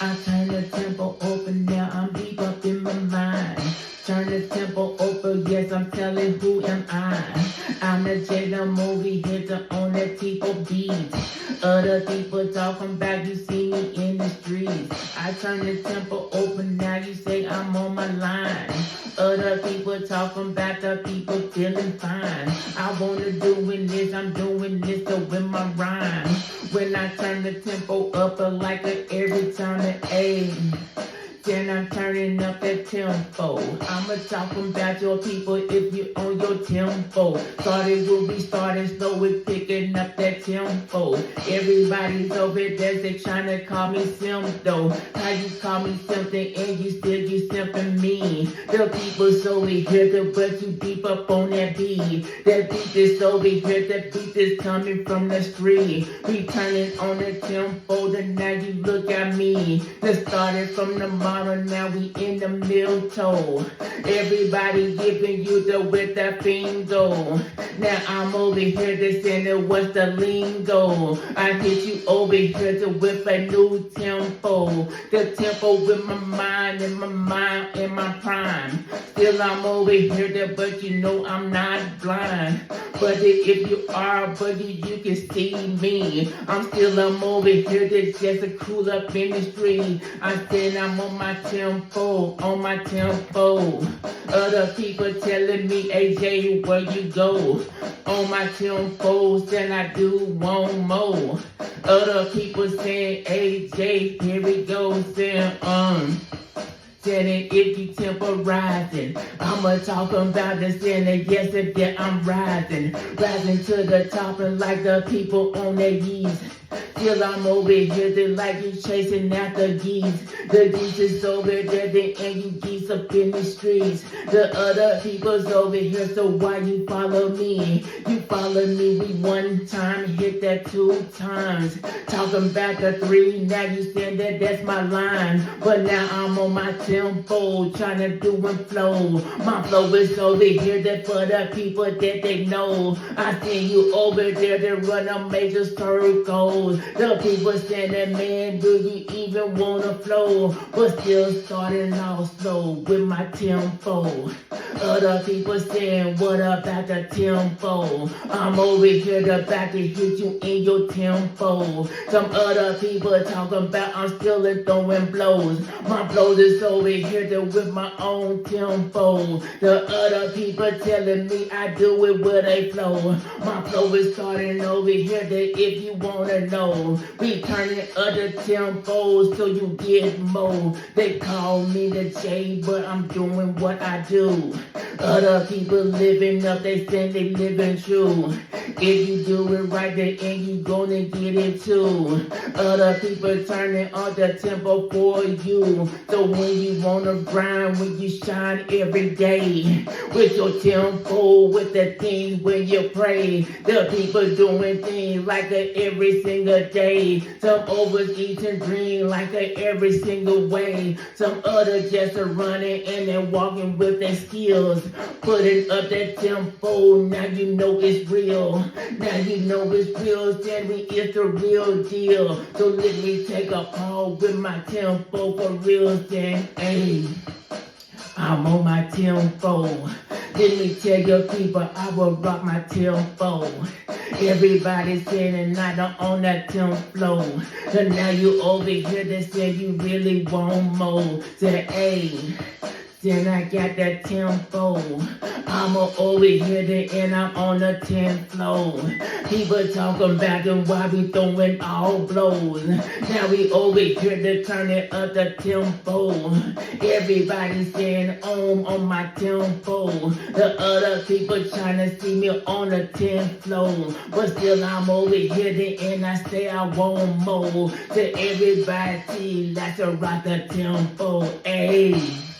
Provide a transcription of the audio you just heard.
I turn the tempo open, now I'm deep up in my mind. Turn the tempo open, yes, I'm telling who am I. I'm the Jada movie hitter on that tipo beat. Other people talking back, you see me in the streets. I turn the tempo open, now you say I'm on my line. Other people talking back, the people feeling fine. I wanna doing this, I'm doing this to win my rhyme. When I turn the tempo up, like every time it A. Then I'm turning up that tempo. I'ma talking about your people if you on your tempo. Started will be starting slow with picking up that tempo. Everybody's over there, they trying to call me Simdo. How you call me something and you simping me? The people's over here, but you deep up on that beat. That beat is over here, that beat is coming from the street. We turning on the tempo, then now you look at me. That started from the now we in the middle. Everybody giving you the with that bingo. Now I'm over here to send what's the lingo. I hit you over here to whip a new tempo. The tempo with my mind and my mind in my prime. Still I'm over here there, but you know I'm not blind. But if you are, but you can see me. I'm over here to just a cool up in the street. I said I'm on my tempo, on my tempo. Other people telling me, AJ, where you go? On my tempo, then I do one more. Other people saying, AJ, here we go, saying, Saying if you temporizing, I'ma talk about the saying yes if yeah, I'm rising to the top and like the people on their knees. Still I'm over here, they like you chasing after geese. The geese is over there, they and you geese up in the streets. The other people's over here, so why you follow me? You follow me, we one time, hit that 2 times. Talking about the 3, now you saying that that's my line. But now I'm on my tempo, trying to do and flow. My flow is over here, that for the people that they know. I see you over there, they run a major circle. The people saying that, man, do you even wanna flow? But still starting off slow with my tempo. Other people saying, what about the tempo? I'm over here about to hit you in your tempo. Some other people talking about I'm still throwing blows. My blows is over here to with my own tempo. The other people telling me I do it with a flow. My flow is starting over here that if you wanna know. We turning other tempos so you get more. They call me the J, but I'm doing what I do. Other people living up, they say they living true. If you do it right, then you gonna get it too. Other people turning on the tempo for you. So when you wanna grind, when you shine every day. With your tempo, with the things when you pray. The people doing things like every single day. Some overeating dream like every single way. Some other just running and they're walking with their skills. Putting up that tempo, now you know it's real. Now you know it's real, then it's the real deal. So let me take a pause with my tempo for real, then, hey, I'm on my tempo. Let me tell your people, I will rock my tempo. Everybody saying I don't own that tempo. So now you over here that say you really want more. Say, hey, then I got that tempo. I'm over here and I'm on the 10th floor. People talking about them while we throwing all blows. Now we over here to turn it up the tempo. Everybody saying on my tempo. The other people trying to see me on the 10th floor. But still I'm over here and I say I want more. To everybody, let's rock the tempo. Ayy.